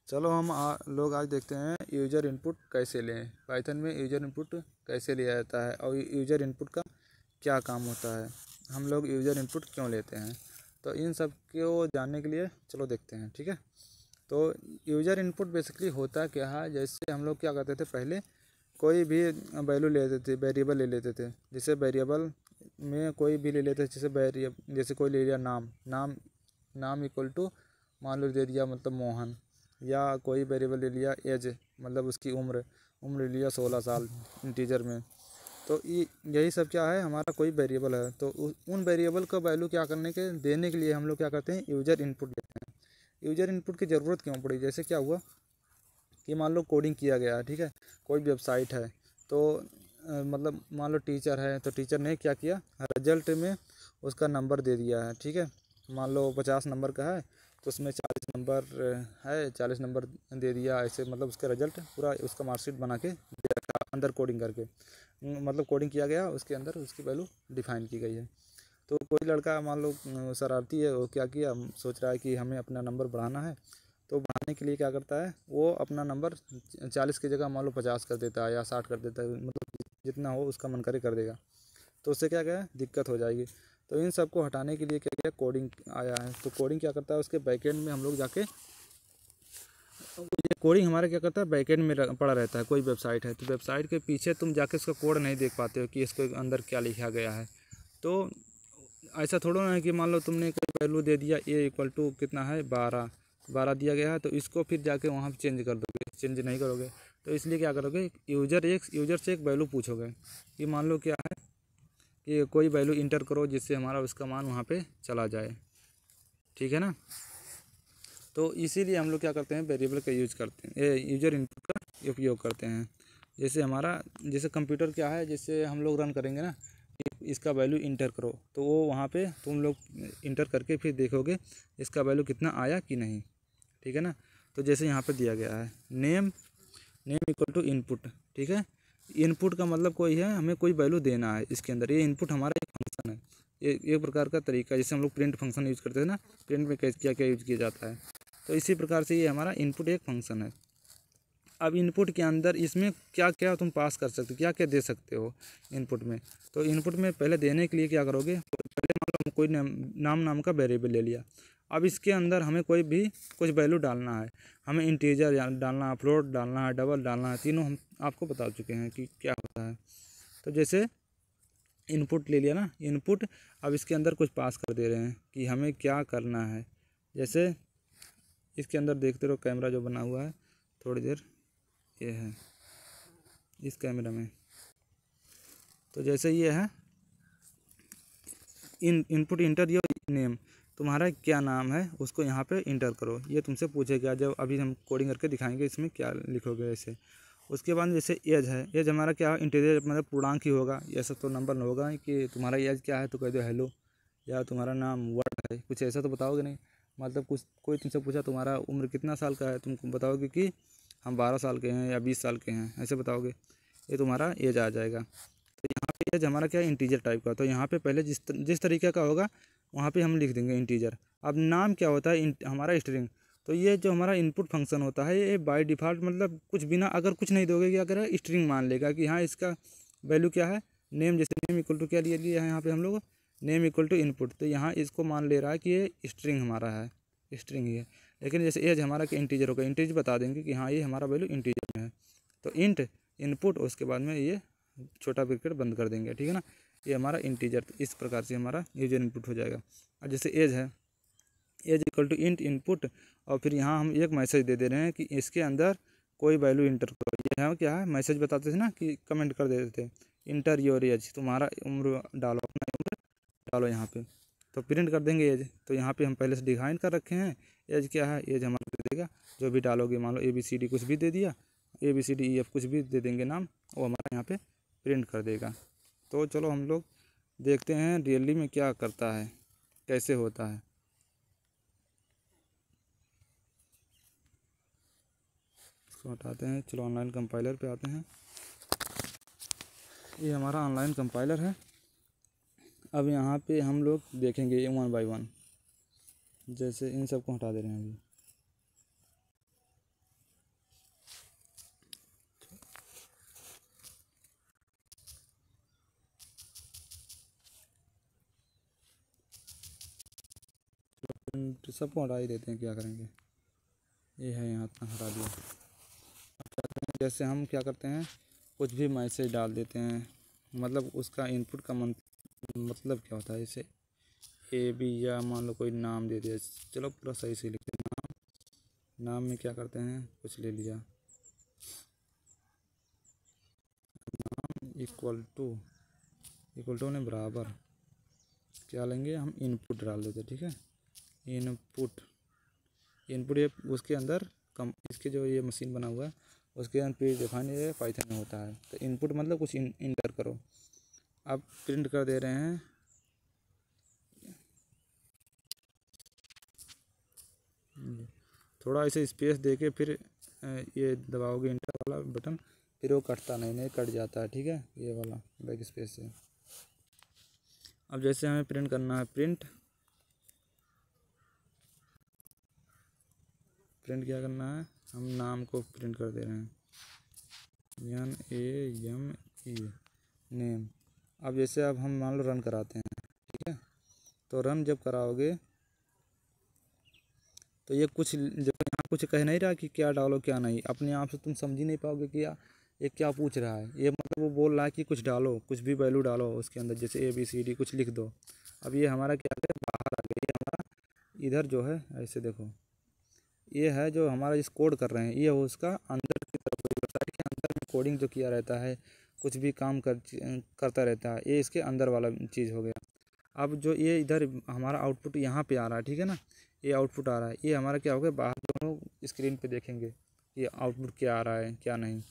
चलो हम लोग आज देखते हैं यूजर इनपुट कैसे लें। पाइथन में यूजर इनपुट कैसे लिया जाता है और यूजर इनपुट का क्या काम होता है, हम लोग यूजर इनपुट क्यों लेते हैं, तो इन सब को जानने के लिए चलो देखते हैं। ठीक है, तो यूजर इनपुट बेसिकली होता क्या है। जैसे हम लोग क्या करते थे, पहले कोई भी वैल्यू ले लेते थे, वेरिएबल ले लेते थे। जैसे वेरिएबल में कोई भी ले लेते थे, जैसे कोई ले लिया नाम, नाम इक्वल टू मान लो दे दिया मतलब मोहन, या कोई वेरिएबल ले लिया एज मतलब उसकी उम्र ले लिया 16 साल इंटीजर में। तो यही सब क्या है, हमारा कोई वेरिएबल है, तो उन वेरिएबल का वैल्यू क्या करने के देने के लिए हम लोग क्या करते हैं, यूजर इनपुट लेते हैं। यूजर इनपुट की ज़रूरत क्यों पड़ी, जैसे क्या हुआ कि मान लो कोडिंग किया गया है, ठीक है, कोई वेबसाइट है, तो मतलब मान लो टीचर है, तो टीचर ने क्या किया, रिजल्ट में उसका नंबर दे दिया है। ठीक है, मान लो 50 नंबर का है, तो उसमें 40 नंबर है, 40 नंबर दे दिया, ऐसे मतलब उसका रिजल्ट पूरा उसका मार्कशीट बना के दे रखा अंदर कोडिंग करके, मतलब कोडिंग किया गया, उसके अंदर उसकी वैल्यू डिफाइन की गई है। तो कोई लड़का मान लो शरारती है, वो क्या किया, सोच रहा है कि हमें अपना नंबर बढ़ाना है, तो बढ़ाने के लिए क्या करता है, वो अपना नंबर 40 की जगह मान लो 50 कर देता है या 60 कर देता है, मतलब जितना हो उसका मन करे कर देगा। तो उससे क्या क्या दिक्कत हो जाएगी। तो इन सब को हटाने के लिए क्या क्या कोडिंग आया है। तो कोडिंग क्या करता है, उसके बैकएंड में हम लोग जाके, ये कोडिंग हमारा क्या करता है, बैकएंड में पड़ा रहता है। कोई वेबसाइट है, तो वेबसाइट के पीछे तुम जाके उसका कोड नहीं देख पाते हो कि इसको अंदर क्या लिखा गया है। तो ऐसा थोड़ा ना है कि मान लो तुमने कोई वैल्यू दे दिया, ए इक्वल टू कितना है 12 दिया गया है, तो इसको फिर जाके वहाँ पे चेंज कर दोगे, चेंज नहीं करोगे। तो इसलिए क्या करोगे, यूजर से एक वैल्यू पूछोगे कि मान लो क्या है कि कोई वैल्यू इंटर करो जिससे हमारा उसका मान वहाँ पे चला जाए। ठीक है ना, तो इसीलिए हम लोग क्या करते हैं, वेरिएबल का यूज करते हैं, यूजर इनपुट का उपयोग करते हैं। जैसे कंप्यूटर क्या है, जैसे हम लोग रन करेंगे ना, इसका वैल्यू इंटर करो, तो वो वहाँ पे तुम लोग इंटर करके फिर देखोगे इसका वैल्यू कितना आया कि नहीं। ठीक है ना, तो जैसे यहाँ पे दिया गया है नेम इक्वल टू इनपुट। ठीक है, इनपुट का मतलब कोई है, हमें कोई वैल्यू देना है इसके अंदर, ये इनपुट हमारा एक फंक्शन है, ये एक प्रकार का तरीका, जैसे हम लोग प्रिंट फंक्शन यूज़ करते हैं ना, प्रिंट में क्या क्या यूज़ किया जाता है, तो इसी प्रकार से ये हमारा इनपुट एक फंक्शन है। अब इनपुट के अंदर इसमें क्या क्या तुम पास कर सकते हो, क्या क्या दे सकते हो इनपुट में। तो इनपुट में पहले देने के लिए क्या करोगे, पहले मान लो कोई नाम का वेरिएबल ले लिया। अब इसके अंदर हमें कोई भी कुछ वैल्यू डालना है, हमें इंटीजर डालना है, फ्लोट डालना है, डबल डालना है, तीनों हम आपको बता चुके हैं कि क्या होता है। तो जैसे इनपुट ले लिया ना, इनपुट, अब इसके अंदर कुछ पास कर दे रहे हैं कि हमें क्या करना है। जैसे इसके अंदर देखते रहो, कैमरा जो बना हुआ है, थोड़ी देर ये है इस कैमरा में, तो जैसे ये है इनपुट इंटर योर नेम, तुम्हारा क्या नाम है उसको यहाँ पे इंटर करो, ये तुमसे पूछेगा, जब अभी हम कोडिंग करके दिखाएंगे इसमें क्या लिखोगे ऐसे। उसके बाद जैसे एज है, एज हमारा क्या इंटीजर मतलब पूर्णांक ही होगा, ऐसा तो नंबर नहीं होगा कि तुम्हारा एज क्या है तो कह दो हेलो, या तुम्हारा नाम वर्ड है, कुछ ऐसा तो बताओगे नहीं। मतलब कुछ कोई तुमसे पूछा तुम्हारा उम्र कितना साल का है, तुम बताओगे कि हम 12 साल के हैं या 20 साल के हैं, ऐसे बताओगे, ये तुम्हारा एज आ जाएगा। तो यहाँ पे एज हमारा क्या है, इंटीजर टाइप का, तो यहाँ पे पहले जिस तरीके का होगा वहाँ पे हम लिख देंगे इंटीजर। अब नाम क्या होता है, हमारा स्ट्रिंग। तो ये जो हमारा इनपुट फंक्शन होता है, ये बाय डिफ़ॉल्ट मतलब कुछ बिना, अगर कुछ नहीं दोगे क्या करेगा, स्ट्रिंग मान लेगा कि हाँ इसका वैल्यू क्या है, नेम, जैसे नेम इक्वल टू क्या लिया है यहाँ पे हम लोग, नेम इक्वल टू इनपुट, तो यहाँ इसको मान ले रहा है कि ये स्ट्रिंग हमारा है, स्ट्रिंग ही है। लेकिन जैसे एज हमारा क्या इंटीजर होगा, इंटीजर बता देंगे कि हाँ ये हमारा वैल्यू इंटीजर में है, तो इंट इनपुट, उसके बाद में ये छोटा ब्रैकेट बंद कर देंगे। ठीक है ना, ये हमारा इंटीजर, तो इस प्रकार से हमारा यूजर इनपुट हो जाएगा। और जैसे एज है, age equal to int input, और फिर यहाँ हम एक मैसेज दे रहे हैं कि इसके अंदर कोई वैल्यू इंटर करो। ये है क्या है, मैसेज बताते थे ना कि कमेंट कर देते थे, इंटर योर एज, तुम्हारा उम्र डालो, अपना उम्र डालो यहाँ पे, तो प्रिंट कर देंगे एज। तो यहाँ पे हम पहले से डिफाइन कर रखे हैं, एज क्या है, एज हमारा दे देगा जो भी डालोगे, मान लो ABCD कुछ भी दे दिया, ABCDEF कुछ भी दे देंगे नाम, वो हमारा यहाँ पे प्रिंट कर देगा। तो चलो हम लोग देखते हैं रियली में क्या करता है, कैसे होता है। इसको हटाते हैं, चलो ऑनलाइन कंपाइलर पे आते हैं। ये हमारा ऑनलाइन कंपाइलर है। अब यहाँ पे हम लोग देखेंगे 1 by 1, जैसे इन सब को हटा दे रहे हैं अभी। कंट्री सबको हटा ही देते हैं, क्या करेंगे। ये है यहाँ तक हटा दिया। अब क्या करेंगे, जैसे हम क्या करते हैं कुछ भी मैसेज डाल देते हैं, मतलब उसका इनपुट का मतलब क्या होता है। जैसे ए बी या मान लो कोई नाम दे दिया, चलो पूरा सही से लिखते हैं। नाम में क्या करते हैं कुछ ले लिया, इक्वल टू ने बराबर क्या लेंगे हम, इनपुट डाल देते हैं। ठीक है, इनपुट ये उसके अंदर कम इसके जो ये मशीन बना हुआ है उसके अंदर पेज डिफाइन पाइथन में होता है। तो इनपुट मतलब कुछ इंटर करो। अब प्रिंट कर दे रहे हैं, थोड़ा ऐसे स्पेस दे के फिर ये दबाओगे इंटर वाला बटन, फिर वो कटता नहीं कट जाता है। ठीक है, ये वाला बैक स्पेस से। अब जैसे हमें प्रिंट करना है, प्रिंट क्या करना है, हम नाम को प्रिंट कर दे रहे हैं, NAME नेम। अब जैसे अब हम मान लो रन कराते हैं, ठीक है, तो रन जब कराओगे तो ये कुछ जब यहाँ कुछ कह नहीं रहा कि क्या डालो क्या नहीं, अपने आप से तुम समझ ही नहीं पाओगे कि ये क्या पूछ रहा है। ये मतलब वो बोल रहा है कि कुछ डालो, कुछ भी वैल्यू डालो उसके अंदर, जैसे ABCD कुछ लिख दो। अब ये हमारा क्या है, बाहर आ गया, ये हमारा इधर जो है ऐसे देखो, ये है जो हमारा जिस कोड कर रहे हैं, ये उसका अंदर की तरफ वेबसाइट के अंदर में कोडिंग जो किया रहता है, कुछ भी काम करता रहता है, ये इसके अंदर वाला चीज़ हो गया। अब जो ये इधर हमारा आउटपुट यहाँ पे आ रहा है, ठीक है ना, ये आउटपुट आ रहा है, ये हमारा क्या होगा, बाहर दोनों स्क्रीन पे देखेंगे ये आउटपुट क्या आ रहा है क्या नहीं,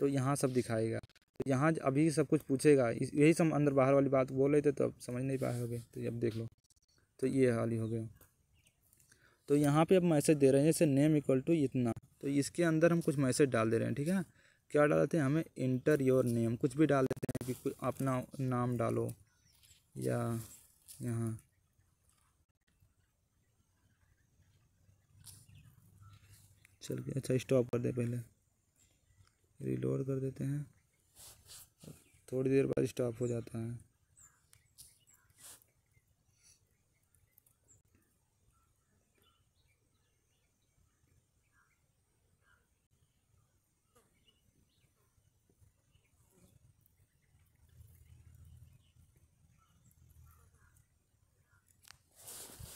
तो यहाँ सब दिखाएगा। तो यहाँ अभी सब कुछ पूछेगा, यही सब अंदर बाहर वाली बात बोल रहे थे तो अब समझ नहीं पाए होगे, तो अब देख लो, तो ये हाल ही हो गया। तो यहाँ पे अब मैसेज दे रहे हैं जैसे नेम इक्वल टू इतना, तो इसके अंदर हम कुछ मैसेज डाल दे रहे हैं। ठीक है ना, क्या डालते हैं, हमें इंटर योर नेम कुछ भी डाल देते हैं कि कोई अपना नाम डालो, या यहाँ चल के अच्छा स्टॉप कर दे, पहले रिलोड कर देते हैं, थोड़ी देर बाद स्टॉप हो जाता है।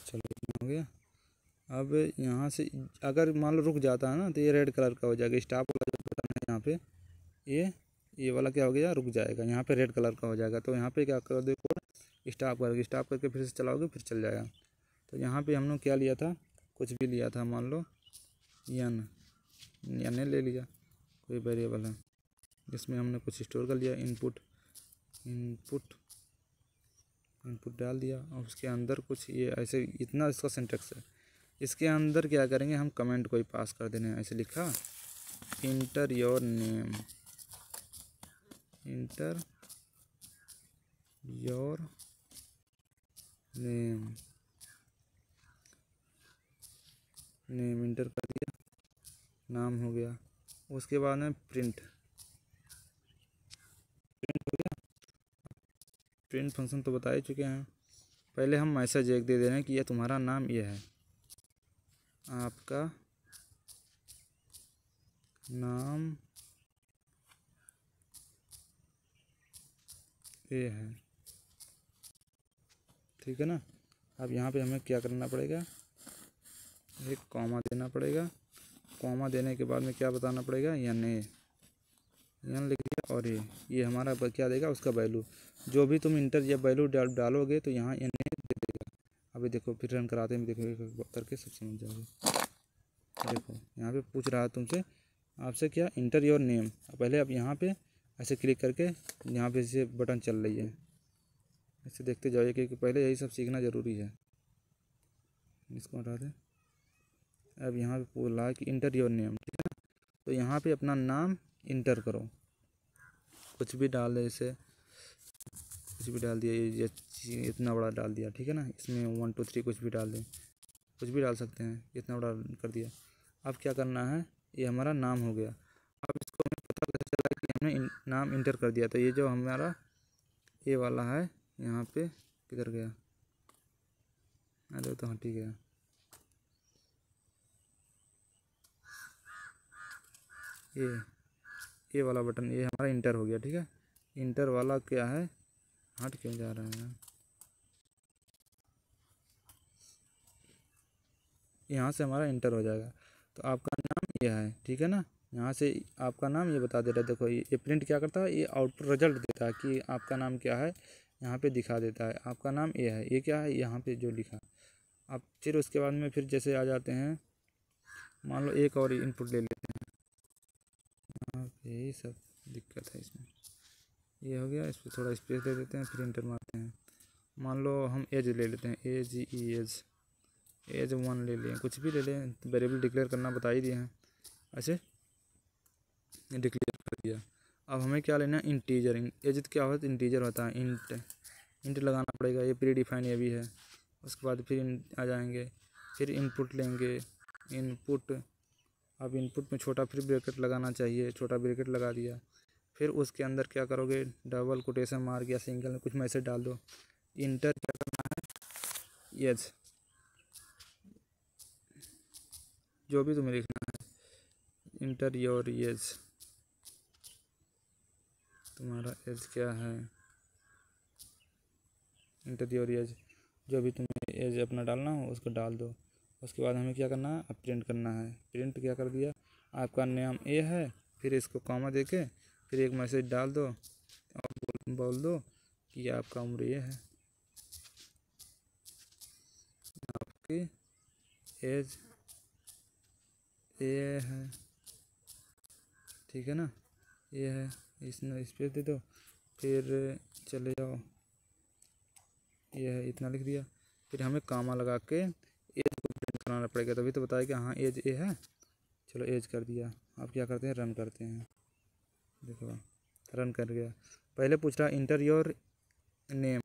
चलो हो गया। अब यहाँ से अगर मान लो रुक जाता है ना, तो ये रेड कलर का हो जाएगा, स्टॉप वाला जो बटन है यहाँ पे, ये वाला क्या हो गया, रुक जाएगा, यहाँ पे रेड कलर का हो जाएगा। तो यहाँ पे क्या कर दो, स्टॉप करके फिर से चलाओगे फिर चल जाएगा। तो यहाँ पे हमने क्या लिया था, कुछ भी लिया था, मान लो एन ले लिया, कोई वेरिएबल है जिसमें हमने कुछ स्टोर कर लिया, इनपुट डाल दिया, और उसके अंदर कुछ ये ऐसे इतना इसका सिंटेक्स है। इसके अंदर क्या करेंगे, हम कमेंट कोई पास कर देने, ऐसे लिखा inter your name, inter your name inter कर दिया, नाम हो गया। उसके बाद में प्रिंट हो गया। प्रिंट फंक्शन तो बता ही चुके हैं। पहले हम मैसेज एक दे रहे हैं कि ये तुम्हारा नाम ये है, आपका नाम ये है, ठीक है ना। अब यहाँ पे हमें क्या करना पड़ेगा, एक कॉमा देना पड़ेगा, कॉमा देने के बाद में क्या बताना पड़ेगा, यन लिख दिया, और ये हमारा क्या देगा, उसका वैल्यू जो भी तुम इंटर या वैल्यू डालोगे तो यहाँ एन दे देगा। अभी देखो फिर रन कराते हैं, देखो एक करके सब समझ जाओगे। देखो यहाँ पे पूछ रहा है तुमसे, आपसे क्या, इंटर योर नेम। पहले अब यहाँ पे ऐसे क्लिक करके यहाँ पे से बटन चल रही है, ऐसे देखते जाइए क्योंकि पहले यही सब सीखना ज़रूरी है। इसको हटा दें। अब यहाँ पे बोल रहा है कि इंटर योर नेम, ठीक है ना। तो यहाँ पे अपना नाम इंटर करो, कुछ भी डाल दे, इसे कुछ भी डाल दिया, ये इतना बड़ा डाल दिया, ठीक है ना। इसमें 1 2 3 कुछ भी डाल दें, कुछ भी डाल सकते हैं, इतना बड़ा कर दिया। अब क्या करना है, ये हमारा नाम हो गया। अब इसको हमें पता चला कि हमने नाम इंटर कर दिया, तो ये जो हमारा ये वाला है यहाँ पे किधर गया, अरे तो हाँ ठीक है, ये वाला बटन, ये हमारा इंटर हो गया। ठीक है, इंटर वाला क्या है, हट क्यों जा रहे हैं, यहाँ से हमारा इंटर हो जाएगा। तो आपका नाम ये है, ठीक है ना, यहाँ से आपका नाम ये बता दे रहा है। देखो ये प्रिंट क्या करता है, ये आउटपुट रिजल्ट देता है कि आपका नाम क्या है, यहाँ पे दिखा देता है आपका नाम ये है। ये क्या है, यहाँ पे जो लिखा। अब फिर उसके बाद में फिर जैसे आ जाते हैं, मान लो एक और इनपुट ले लेते हैं। हाँ, यही सब दिक्कत है इसमें। ये हो गया, इस पर थोड़ा स्पेस दे देते हैं, फिर इंटर मारते हैं। मान लो हम एज ले लेते हैं, एज 1 ले लें, कुछ भी ले लें, वेरिएबल डिक्लेयर करना बता ही दिए हैं। ऐसे डिक्लेयर कर दिया। अब हमें क्या लेना है, इंटीजर। एज क्या होता है, इंटीजर होता है, इंट लगाना पड़ेगा। ये प्री डिफाइन ये भी है। उसके बाद फिर आ जाएंगे, फिर इनपुट लेंगे, इनपुट। अब इनपुट में छोटा फिर ब्रैकेट लगाना चाहिए, छोटा ब्रैकेट लगा दिया। फिर उसके अंदर क्या करोगे, डबल कोटेशन मार या सिंगल में कुछ मैसेज डाल दो। इंटर क्या करना है, एज, जो भी तुम्हें लिखना है, इंटर योर एज। तुम्हारा एज क्या है, इंटर योर एज, जो भी तुम्हें एज अपना डालना हो उसको डाल दो। उसके बाद हमें क्या करना है, अब प्रिंट करना है। प्रिंट क्या कर दिया, आपका नाम ए है, फिर इसको कॉमा देके फिर एक मैसेज डाल दो और बोल दो कि आपका उम्र ये है, आपकी एज ये है, ठीक है ना, ये है। इसमें स्पेस दे दो, फिर चले जाओ, ये है, इतना लिख दिया। फिर हमें कामा लगा के एज को प्रिंट कराना पड़ेगा, तभी तो बताया कि हाँ एज ए है। चलो एज कर दिया। अब क्या करते हैं, रन करते हैं। देखो रन कर गया। पहले पूछ रहा इंटर योर नेम,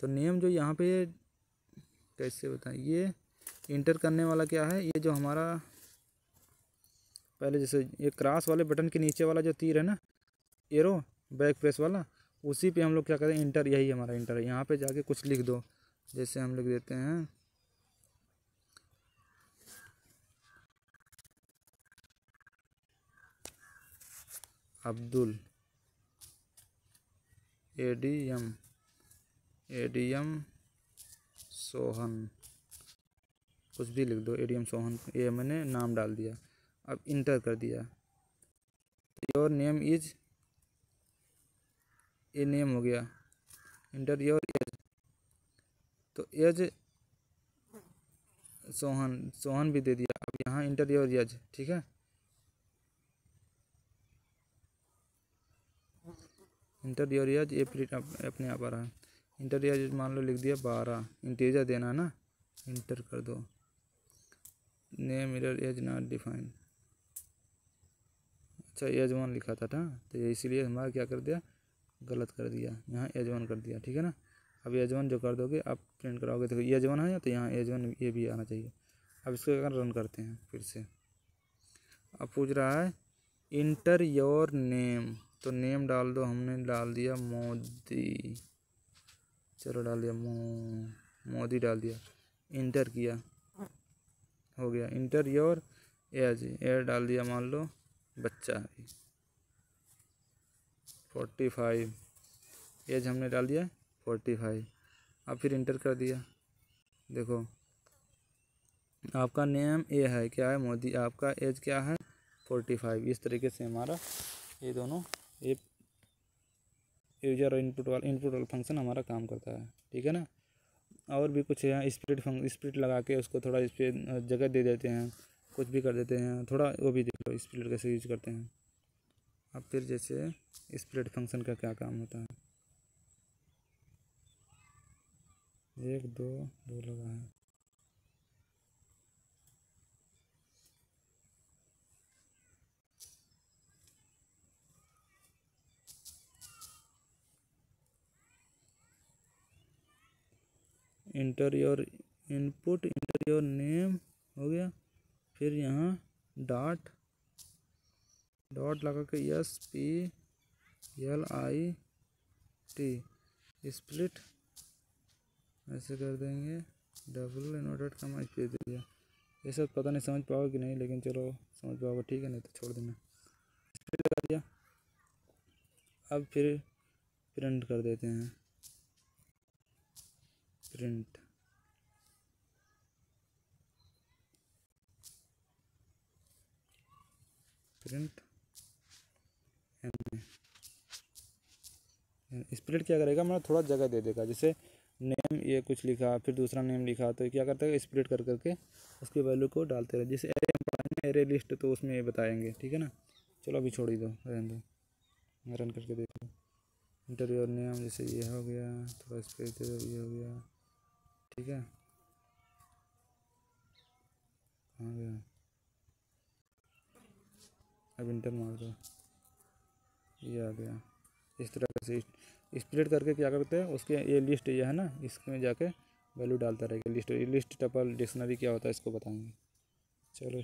तो नेम जो यहाँ पे कैसे बताएं, ये इंटर करने वाला क्या है, ये जो हमारा पहले जैसे ये क्रॉस वाले बटन के नीचे वाला जो तीर है ना, एरो बैक प्रेस वाला, उसी पे हम लोग क्या करें, इंटर, यही हमारा इंटर है। यहाँ पे जाके कुछ लिख दो, जैसे हम लिख देते हैं अब्दुल, एडीएम सोहन, कुछ भी लिख दो, एडीएम सोहन, ये मैंने नाम डाल दिया। अब इंटर कर दिया। योर नेम इज, ये नेम हो गया। इंटर योर एज, तो एज सोहन भी दे दिया। अब यहाँ इंटर योर एज, ठीक है, इंटर योर एज, ये प्रिंट अपने आप आ रहा है। इंटर योर एज मान लो लिख दिया 12, इंटीजर देना है ना, इंटर कर दो। Name enter age not define, अच्छा एज 1 लिखा था ना, तो ये इसीलिए हमारा क्या कर दिया, गलत कर दिया, यहाँ एज 1 कर दिया, ठीक है ना। अब एज 1 जो कर दोगे आप प्रिंट कराओगे तो एज 1 है, तो यहाँ एज 1 ये भी आना चाहिए। अब इसको अगर रन करते हैं फिर से, अब पूछ रहा है इंटर योर नेम, तो नेम डाल दो, हमने डाल दिया मोदी, चलो डाल दिया मोदी डाल दिया। इंटर किया, हो गया। इंटर योर एज, एज डाल दिया, मान लो बच्चा है 45, एज हमने डाल दिया 45। अब फिर इंटर कर दिया। देखो आपका नेम ए है, क्या है, मोदी, आपका एज क्या है 45। इस तरीके से हमारा ये दोनों, ये यूजर और इनपुट वाला फंक्शन हमारा काम करता है, ठीक है ना। और भी कुछ यहाँ स्प्लिट लगा के उसको थोड़ा इस पर जगह दे देते हैं, कुछ भी कर देते हैं थोड़ा, वो भी देख लो स्प्लिट कैसे यूज करते हैं। अब फिर जैसे स्प्लिट फंक्शन का क्या काम होता है, 1 2 2 लगा है। Inter your input, inter your name हो गया। फिर यहाँ डॉट लगा के SPLIT स्प्लिट ऐसे कर देंगे, डबल इन्वर्टेड कॉमा स्पेस दे दिया। ये सब पता नहीं समझ पाओगे कि नहीं, लेकिन चलो समझ पाओगे, ठीक है, नहीं तो छोड़ देना। फिर लगा दिया। अब फिर प्रिंट कर देते हैं, प्रिंट। प्रिंट स्प्लिट क्या करेगा, मतलब थोड़ा जगह दे देगा। जैसे नेम ये कुछ लिखा, फिर दूसरा नेम लिखा, तो क्या करता है स्प्लिट कर करके उसकी वैल्यू को डालते रहे। जैसे एरे हम पढ़ाएंगे, एरे लिस्ट, तो उसमें ये बताएंगे, ठीक है ना। चलो अभी छोड़ ही दो, रहने दो, रन करके देखो। इंटर योर नेम, जैसे ये हो गया, थोड़ा स्पेस दे दो, ये हो गया, ठीक है। कहाँ गया, अब इंटर मार दो, ये आ गया। इस तरह से स्प्लिट करके क्या करते हैं, उसके ये लिस्ट ये है ना, इसमें जाके वैल्यू डालता रहेगा। लिस्ट टपल डिक्शनरी क्या होता है इसको बताएंगे। चलो।